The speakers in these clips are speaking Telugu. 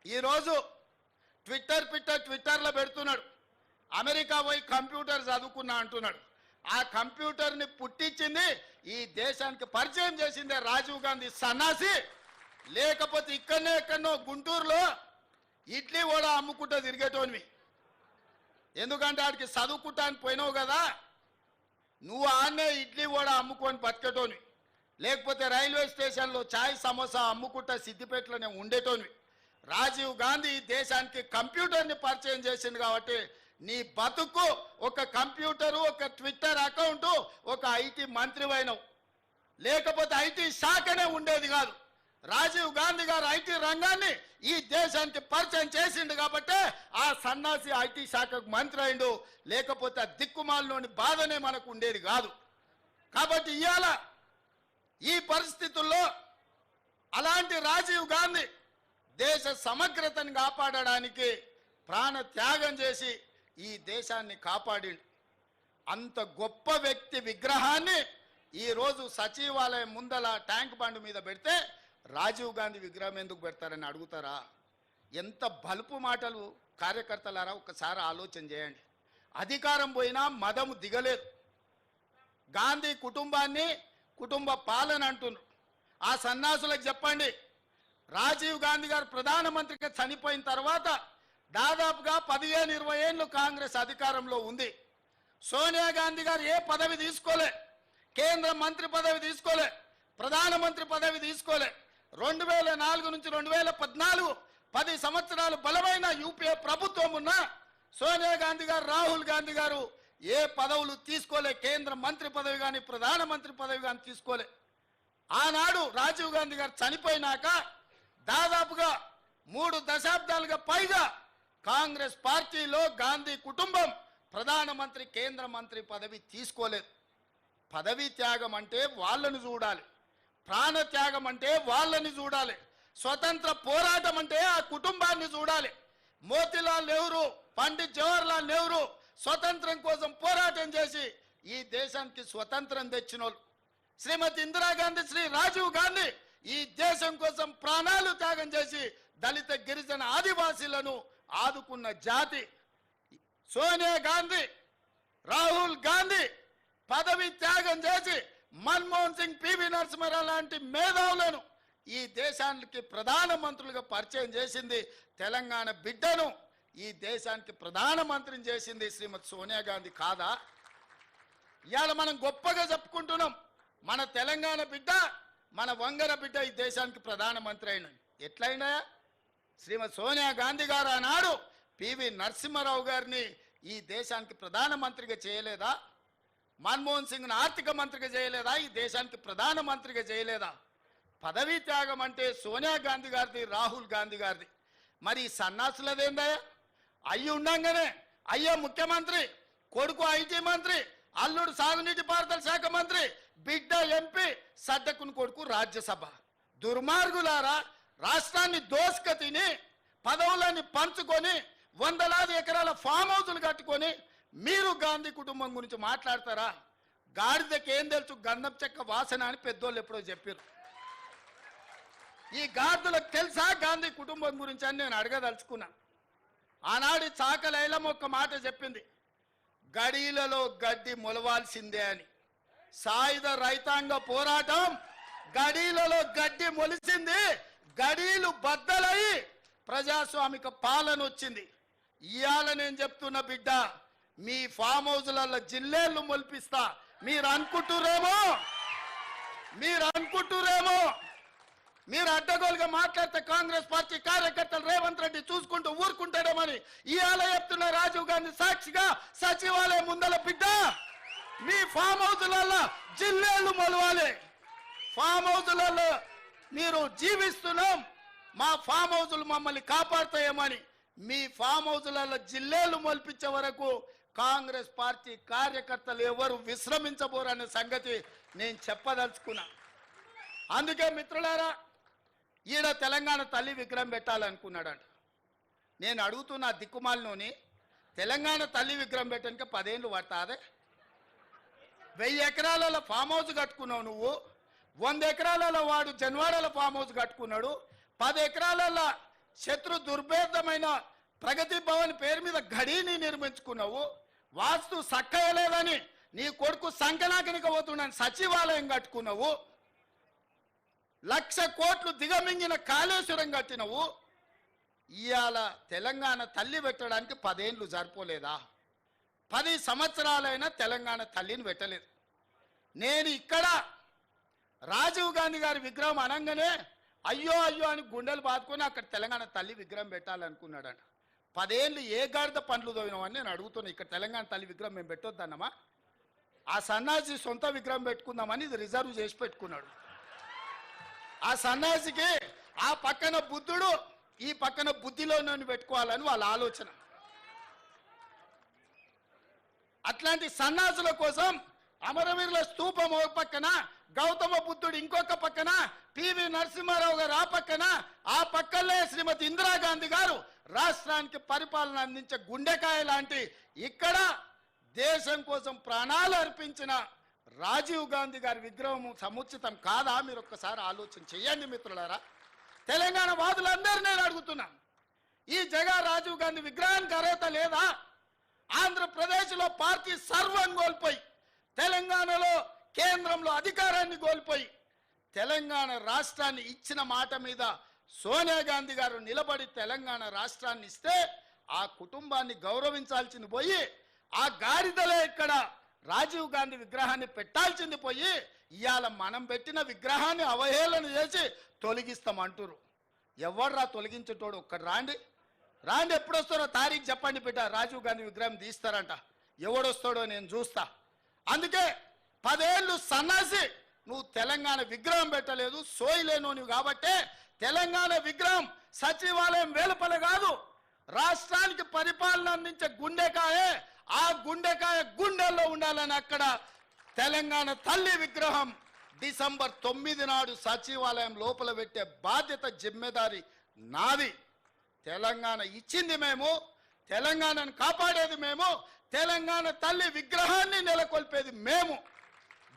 ఈరోజు ట్విట్టర్లో పెడుతున్నాడు, అమెరికా పోయి కంప్యూటర్ చదువుకున్నా అంటున్నాడు. ఆ కంప్యూటర్ని పుట్టించింది, ఈ దేశానికి పరిచయం చేసిందే రాజీవ్ గాంధీ సన్నాసి. లేకపోతే ఎక్కడనో గుంటూరులో ఇడ్లీ కూడా అమ్ముకుంటూ తిరిగేటోనివి. ఎందుకంటే ఆడికి చదువుకుంటానికి పోయినావు కదా, నువ్వు ఆన్నే ఇడ్లీ కూడా అమ్ముకొని బతికేటోనివి. లేకపోతే రైల్వే స్టేషన్లో ఛాయ్ సమోసా అమ్ముకుంటా సిద్దిపేటలోనే ఉండేటోనివి. రాజీవ్ గాంధీ ఈ దేశానికి కంప్యూటర్ని పరిచయం చేసింది కాబట్టి నీ బతుకు ఒక కంప్యూటరు, ఒక ట్విట్టర్ అకౌంటు, ఒక ఐటీ మంత్రివైనవు. లేకపోతే ఐటీ శాఖనే ఉండేది కాదు. రాజీవ్ గాంధీ గారు ఐటీ రంగాన్ని ఈ దేశానికి పరిచయం చేసిండు కాబట్టి ఆ సన్నాసి ఐటీ శాఖకు మంత్రి అయిండు. లేకపోతే ఆ దిక్కుమాలలోని బాధనే మనకు ఉండేది కాదు. కాబట్టి ఇవాళ ఈ పరిస్థితుల్లో అలాంటి రాజీవ్ గాంధీ దేశ సమగ్రతను కాపాడడానికి ప్రాణ త్యాగం చేసి ఈ దేశాన్ని కాపాడిండు. అంత గొప్ప వ్యక్తి విగ్రహాన్ని ఈరోజు సచివాలయం ముందల ట్యాంక్ బండ్ మీద పెడితే రాజీవ్ గాంధీ విగ్రహం ఎందుకు పెడతారని అడుగుతారా? ఎంత బలుపు మాటలు కార్యకర్తలారా, ఒక్కసారి ఆలోచన చేయండి. అధికారం పోయినా మదము దిగలేదు. గాంధీ కుటుంబాన్ని కుటుంబ పాలన అంటున్నారు. ఆ సన్నాసులకు చెప్పండి, రాజీవ్ గాంధీ గారు ప్రధానమంత్రిగా చనిపోయిన తర్వాత దాదాపుగా 15-20 ఏళ్ళు కాంగ్రెస్ అధికారంలో ఉంది. సోనియా గాంధీ గారు ఏ పదవి తీసుకోలే, కేంద్ర మంత్రి పదవి తీసుకోలే, ప్రధానమంత్రి పదవి తీసుకోలే. 2004 నుంచి 2014 10 సంవత్సరాలు బలమైన యూపీఏ ప్రభుత్వం ఉన్న సోనియా గాంధీ గారు, రాహుల్ గాంధీ గారు ఏ పదవులు తీసుకోలే. కేంద్ర మంత్రి పదవి కానీ ప్రధానమంత్రి పదవి కానీ తీసుకోలే. ఆనాడు రాజీవ్ గాంధీ గారు చనిపోయినాక దాదాపుగా 3 దశాబ్దాలుగా పైగా కాంగ్రెస్ పార్టీలో గాంధీ కుటుంబం ప్రధానమంత్రి, కేంద్ర మంత్రి పదవి తీసుకోలేదు. పదవి త్యాగం అంటే వాళ్ళని చూడాలి, ప్రాణ త్యాగం అంటే వాళ్ళని చూడాలి, స్వతంత్ర పోరాటం అంటే ఆ కుటుంబాన్ని చూడాలి. మోతీలాల్ నెహ్రూ, పండిత్ జవహర్లాల్ నెహ్రూ స్వతంత్రం కోసం పోరాటం చేసి ఈ దేశానికి స్వతంత్రం తెచ్చినోళ్ళు. శ్రీమతి ఇందిరాగాంధీ, శ్రీ రాజీవ్ గాంధీ ఈ దేశం కోసం ప్రాణాలు త్యాగం చేసి దళిత గిరిజన ఆదివాసీలను ఆదుకున్న జాతి. సోనియా గాంధీ, రాహుల్ గాంధీ పదవి త్యాగం చేసి మన్మోహన్ సింగ్, పివి నరసింహారావు లాంటి మేధావులను ఈ దేశానికి ప్రధానమంత్రులుగా పరిచయం చేసింది. తెలంగాణ బిడ్డను ఈ దేశానికి ప్రధానమంత్రిని చేసింది శ్రీమతి సోనియా గాంధీ కాదా? ఇవాళ మనం గొప్పగా చెప్పుకుంటున్నాం, మన తెలంగాణ బిడ్డ, మన వంగర బిడ్డ ఈ దేశానికి ప్రధానమంత్రి అయిన. ఎట్లయినా శ్రీమతి సోనియా గాంధీ గారు ఆనాడు పివి నరసింహారావు గారిని ఈ దేశానికి ప్రధానమంత్రిగా చేయలేదా? మన్మోహన్ సింగ్ను ఆర్థిక మంత్రిగా చేయలేదా? ఈ దేశానికి ప్రధానమంత్రిగా చేయలేదా? పదవీ త్యాగం అంటే సోనియా గాంధీ గారిది, రాహుల్ గాంధీ గారిది. మరి ఈ సన్నాసులదేందయ్యా? అయ్యి ఉండంగానే అయ్యో ముఖ్యమంత్రి, కొడుకు ఐటీ మంత్రి, అల్లుడు సాగునీటి పారుదల శాఖ మంత్రి, బిడ్డ ఎంపీ, సడ్డకుని కొడుకు రాజ్యసభ. దుర్మార్గులారా, రాష్ట్రాన్ని దోసుక తిని పదవులని పంచుకొని వందలాది ఎకరాల ఫామ్ హౌసులు కట్టుకొని మీరు గాంధీ కుటుంబం గురించి మాట్లాడతారా? గాడిదకి ఏం తెలుసు గంధం చెక్క వాసన అని పెద్దోళ్ళు ఎప్పుడో చెప్పారు. ఈ గాడిదలకు తెలుసా గాంధీ కుటుంబం గురించి అని నేను అడగదలుచుకున్నా. ఆనాడు చాకలైలమ్మ ఒక్క మాట చెప్పింది, గడీలలో గడ్డి మొలవాల్సిందే అని. సాయుధ రైతాంగ పోరాటం గడీలలో గడ్డి మొలిసింది, గడీలు బద్దలై ప్రజాస్వామిక పాలన వచ్చింది. ఇవాళ నేను చెప్తున్న బిడ్డ, మీ ఫామ్ హౌస్లలో జిల్లేళ్ళు మొలిపిస్తా. మీరు అనుకుంటురేమో మీరు అడ్డగోలుగా మాట్లాడితే కాంగ్రెస్ పార్టీ కార్యకర్తలు రేవంత్ రెడ్డి చూసుకుంటూ ఊరుకుంటాడేమని ఇవాళ చెప్తున్న రాజీవ్ గాంధీ సాక్షిగా సచివాలయం ముందల బిడ్డ, మీ ఫామ్ హౌస్లలో జిల్లేళ్ళు మొలవాలి. ఫామ్ హౌస్లలో మీరు జీవిస్తున్నాం, మా ఫామ్ హౌస్లు మమ్మల్ని కాపాడుతాయేమని మీ ఫామ్ హౌస్లలో జిల్లేళ్ళు మొలిపించే వరకు కాంగ్రెస్ పార్టీ కార్యకర్తలు ఎవరు విశ్రమించబోరనే సంగతి నేను చెప్పదలుచుకున్నా. అందుకే మిత్రులారా, ఈడ తెలంగాణ తల్లి విగ్రహం పెట్టాలనుకున్నాడంట. నేను అడుగుతున్న దిక్కుమాలినోని, తెలంగాణ తల్లి విగ్రహం పెట్టడానికి 10 ఏళ్ళు పడతాదే? 1000 ఎకరాలలో ఫామ్ హౌస్ కట్టుకున్నావు నువ్వు, 100 ఎకరాలలో వాడు జన్వాడల ఫామ్ హౌస్ కట్టుకున్నాడు, 10 ఎకరాలలో శత్రు దుర్భేదమైన ప్రగతి భవన్ పేరు మీద గడిని నిర్మించుకున్నావు. వాస్తు సక్కయలేదని నీ కొడుకు సంకనాకనికి పోతున్నాను సచివాలయం కట్టుకున్నావు. 1,00,000 కోట్లు దిగమింగిన కాళేశ్వరం కట్టినవు. ఇవాళ తెలంగాణ తల్లి పెట్టడానికి 10 ఏళ్ళు సరిపోలేదా? 10 సంవత్సరాలైనా తెలంగాణ తల్లిని పెట్టలేదు. నేను ఇక్కడ రాజీవ్ గాంధీ గారి విగ్రహం అనగానే అయ్యో అయ్యో అని గుండెలు బాదుకొని అక్కడ తెలంగాణ తల్లి విగ్రహం పెట్టాలనుకున్నాడంట. 10 ఏళ్ళు ఏ గాడిద పండ్లు తోవినామని నేను అడుగుతున్నా. ఇక్కడ తెలంగాణ తల్లి విగ్రహం మేము పెట్టొద్దన్నమా? ఆ సన్నాసి సొంత విగ్రహం పెట్టుకుందామని ఇది రిజర్వ్ చేసి పెట్టుకున్నాడు. ఆ సన్నాసికి ఆ పక్కన బుద్ధుడు ఈ పక్కన బుద్ధిలో నన్ను పెట్టుకోవాలని వాళ్ళ ఆలోచన. అట్లాంటి సన్నాసుల కోసం అమరవీరుల స్తూపం ఒక పక్కన, గౌతమ బుద్ధుడు ఇంకొక పక్కన, పివి నరసింహారావు గారు ఆ పక్కన, ఆ పక్కనే శ్రీమతి ఇందిరాగాంధీ గారు రాష్ట్రానికి పరిపాలన అందించే గుండెకాయ లాంటి ఇక్కడ దేశం కోసం ప్రాణాలు అర్పించిన రాజీవ్ గాంధీ గారి విగ్రహం సముచితం కాదా? మీరు ఒక్కసారి ఆలోచన చెయ్యండి మిత్రులారా. తెలంగాణ వాదులందరూ నేను అడుగుతున్నాను, ఈ జగన్ రాజీవ్ గాంధీ విగ్రహానికి అర్హత లేదా? ఆంధ్రప్రదేశ్లో పార్టీ సర్వం కోల్పోయి, తెలంగాణలో కేంద్రంలో అధికారాన్ని కోల్పోయి, తెలంగాణ రాష్ట్రాన్ని ఇచ్చిన మాట మీద సోనియా గాంధీ గారు నిలబడి తెలంగాణ రాష్ట్రాన్ని ఇస్తే ఆ కుటుంబాన్ని గౌరవించాల్సింది పోయి, ఆ గాడిదలే ఇక్కడ రాజీవ్ గాంధీ విగ్రహాన్ని పెట్టాల్సింది పోయి ఇవాళ మనం పెట్టిన విగ్రహాన్ని అవహేళన చేసి తొలగిస్తామంటారు. ఎవర్రా తొలగించేటోడు? ఒక్కడు రాండి రాండి, ఎప్పుడొస్తారో తారీఖు చెప్పండి బిడ్డ. రాజీవ్ గాంధీ విగ్రహం తీస్తారంట, ఎవడొస్తాడో నేను చూస్తా. అందుకే 10 ఏళ్ళు సన్నాసి నువ్వు తెలంగాణ విగ్రహం పెట్టలేదు, సోయిలేను నువ్వు. కాబట్టే తెలంగాణ విగ్రహం సచివాలయం వెలుపల కాదు, రాష్ట్రానికి పరిపాలన అందించే గుండెకాయే, ఆ గుండెకాయ గుండెల్లో ఉండాలని అక్కడ తెలంగాణ తల్లి విగ్రహం డిసెంబర్ 9 నాడు సచివాలయం లోపల పెట్టే బాధ్యత జిమ్మెదారి నాది. తెలంగాణ ఇచ్చింది మేము, తెలంగాణను కాపాడేది మేము, తెలంగాణ తల్లి విగ్రహాన్ని నెలకొల్పేది మేము.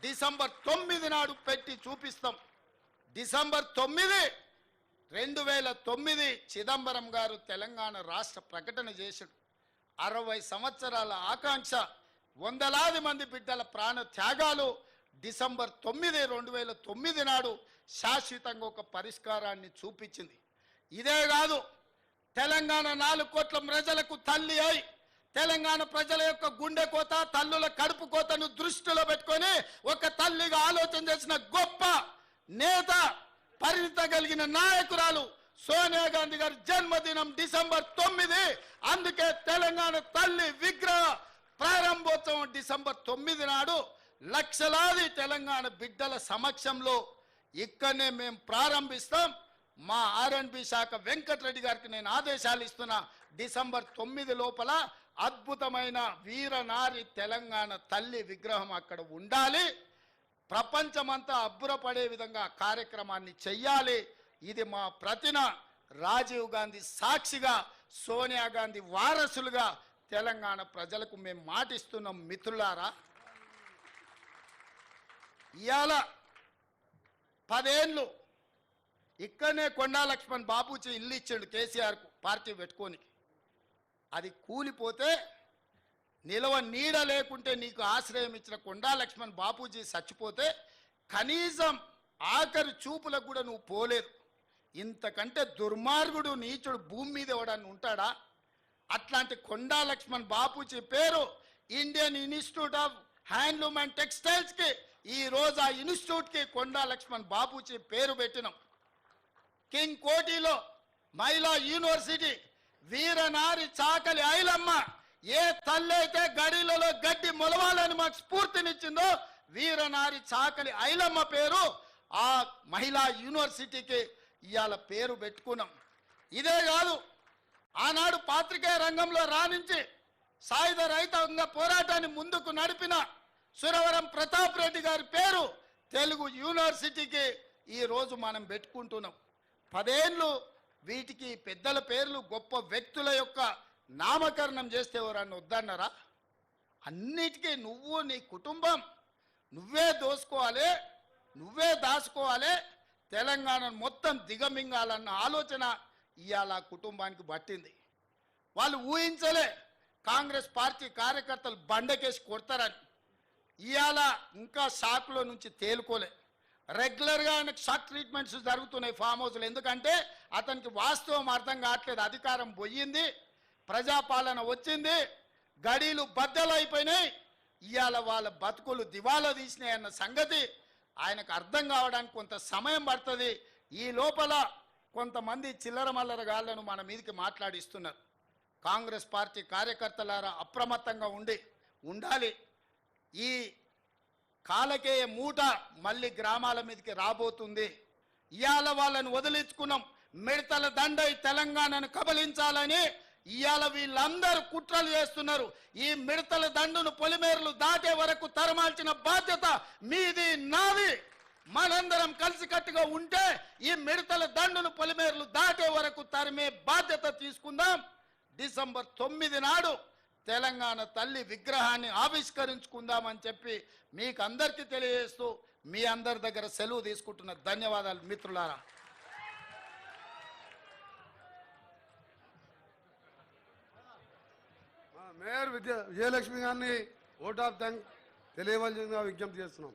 డిసెంబర్ 9 నాడు పెట్టి చూపిస్తాం. డిసెంబర్ 9, 2009 చిదంబరం గారు తెలంగాణ రాష్ట్ర ప్రకటన చేశాడు. 60 సంవత్సరాల ఆకాంక్ష, వందలాది మంది బిడ్డల ప్రాణ త్యాగాలు డిసెంబర్ 9, 2009 నాడు శాశ్వతంగా ఒక పరిష్కారాన్ని చూపించింది. ఇదే కాదు, తెలంగాణ 4 కోట్ల ప్రజలకు తల్లి అయి తెలంగాణ ప్రజల యొక్క గుండె కోత, తల్లుల కడుపు కోతను దృష్టిలో పెట్టుకొని ఒక తల్లిగా ఆలోచన చేసిన గొప్ప నేత, పరిణిత కలిగిన నాయకురాలు సోనియా గాంధీ గారి జన్మదినం డిసెంబర్ 9. అందుకే తెలంగాణ తల్లి విగ్రహ ప్రారంభోత్సవం డిసెంబర్ 9 నాడు లక్షలాది తెలంగాణ బిడ్డల సమక్షంలో ఇక్కడనే మేము ప్రారంభిస్తాం. మా R&B శాఖ వెంకటరెడ్డి గారికి నేను ఆదేశాలు ఇస్తున్నా, డిసెంబర్ 9 లోపల అద్భుతమైన వీరనారి తెలంగాణ తల్లి విగ్రహం అక్కడ ఉండాలి. ప్రపంచమంతా అబ్బురపడే విధంగా కార్యక్రమాన్ని చెయ్యాలి. ఇది మా ప్రతిన. రాజీవ్ గాంధీ సాక్షిగా, సోనియా గాంధీ వారసులుగా తెలంగాణ ప్రజలకు మేము మాటిస్తున్నాం. మిత్రులారా, ఇవాళ 10 ఏళ్ళు ఇక్కడనే కొండా లక్ష్మణ్ బాబూజీ ఇల్లు ఇచ్చాడు కేసీఆర్కు పార్టీ పెట్టుకొని. అది కూలిపోతే నిలవ నీడ లేకుంటే నీకు ఆశ్రయం ఇచ్చిన కొండా లక్ష్మణ్ బాపూజీ చచ్చిపోతే కనీసం ఆఖరి చూపులకు కూడా నువ్వు పోలేదు. ఇంతకంటే దుర్మార్గుడు, నీచుడు భూమి మీద ఎవడన్నా ఉంటాడా? అట్లాంటి కొండా లక్ష్మణ్ బాపూజీ పేరు Indian institute of handloom and టెక్స్టైల్స్కి ఈరోజు ఆ ఇన్స్టిట్యూట్కి కొండా లక్ష్మణ్ బాపూజీ పేరు పెట్టినాం. కింగ్ కోటిలో మహిళా యూనివర్సిటీ వీరనారి చాకలి ఐలమ్మ ఏ తల్లి అయితే గడిలలో గడ్డి మొలవాలని మాకు స్ఫూర్తినిచ్చిందో వీరనారి చాకలి ఐలమ్మ పేరు ఆ మహిళా యూనివర్సిటీకి ఇవాళ పేరు పెట్టుకున్నాం. ఇదే కాదు, ఆనాడు పాత్రికేయ రంగంలో రాణించి సాయుధ రైతాంగ పోరాటాన్ని ముందుకు నడిపిన సురవరం ప్రతాప్ రెడ్డి గారి పేరు తెలుగు యూనివర్సిటీకి ఈరోజు మనం పెట్టుకుంటున్నాం. 10 ఏళ్ళు వీటికి పెద్దల పేర్లు, గొప్ప వ్యక్తుల యొక్క నామకరణం చేస్తే ఎవరన్నా వద్దన్నారా? అన్నిటికీ నువ్వు, నీ కుటుంబం నువ్వే దోసుకోవాలి, నువ్వే దాచుకోవాలి, తెలంగాణను మొత్తం దిగమింగాలన్న ఆలోచన ఇవాళ కుటుంబానికి పట్టింది. వాళ్ళు ఊహించలే కాంగ్రెస్ పార్టీ కార్యకర్తలు బండకేసి కొడతారని. ఇవాళ ఇంకా షాక్లో నుంచి తేలుకోలే. రెగ్యులర్గా ఆయనకు షాక్ ట్రీట్మెంట్స్ జరుగుతున్నాయి ఫామ్ హౌస్లో. ఎందుకంటే అతనికి వాస్తవం అర్థం కావట్లేదు. అధికారం పోయింది, ప్రజాపాలన వచ్చింది, గడీలు బద్దలైపోయినాయి, ఇవాళ వాళ్ళ బతుకులు దివాలా తీసినాయి అన్న సంగతి ఆయనకు అర్థం కావడానికి కొంత సమయం పడుతుంది. ఈ లోపల కొంతమంది చిల్లర మల్లర గాళ్లను మన మీదకి మాట్లాడిస్తున్నారు. కాంగ్రెస్ పార్టీ కార్యకర్తలారా అప్రమత్తంగా ఉండాలి. ఈ కాలకేయ మూట మళ్ళీ గ్రామాల మీదకి రాబోతుంది. ఇవాళ వాళ్ళని వదిలించుకున్నాం. మిడతల దండై తెలంగాణను కబలించాలని ఇవాళ వీళ్ళందరూ కుట్రలు చేస్తున్నారు. ఈ మిడతల దండును పొలిమేరలు దాటే వరకు తరమాల్చిన బాధ్యత మీది, నాది. మనందరం కలిసికట్టుగా ఉంటే ఈ మిడతల దండును పొలిమేరలు దాటే వరకు తరిమే బాధ్యత తీసుకుందాం. డిసెంబర్ 9 నాడు తెలంగాణ తల్లి విగ్రహాన్ని ఆవిష్కరించుకుందామని చెప్పి మీకు అందరికీ తెలియజేస్తూ మీ అందరి దగ్గర సెలవు తీసుకుంటున్న. ధన్యవాదాలు మిత్రులారా. మేయర్ విజయలక్ష్మి గారిని ఓట్ ఆఫ్ థ్యాంక్ తెలియవలసిందిగా విజ్ఞప్తి చేస్తున్నాం.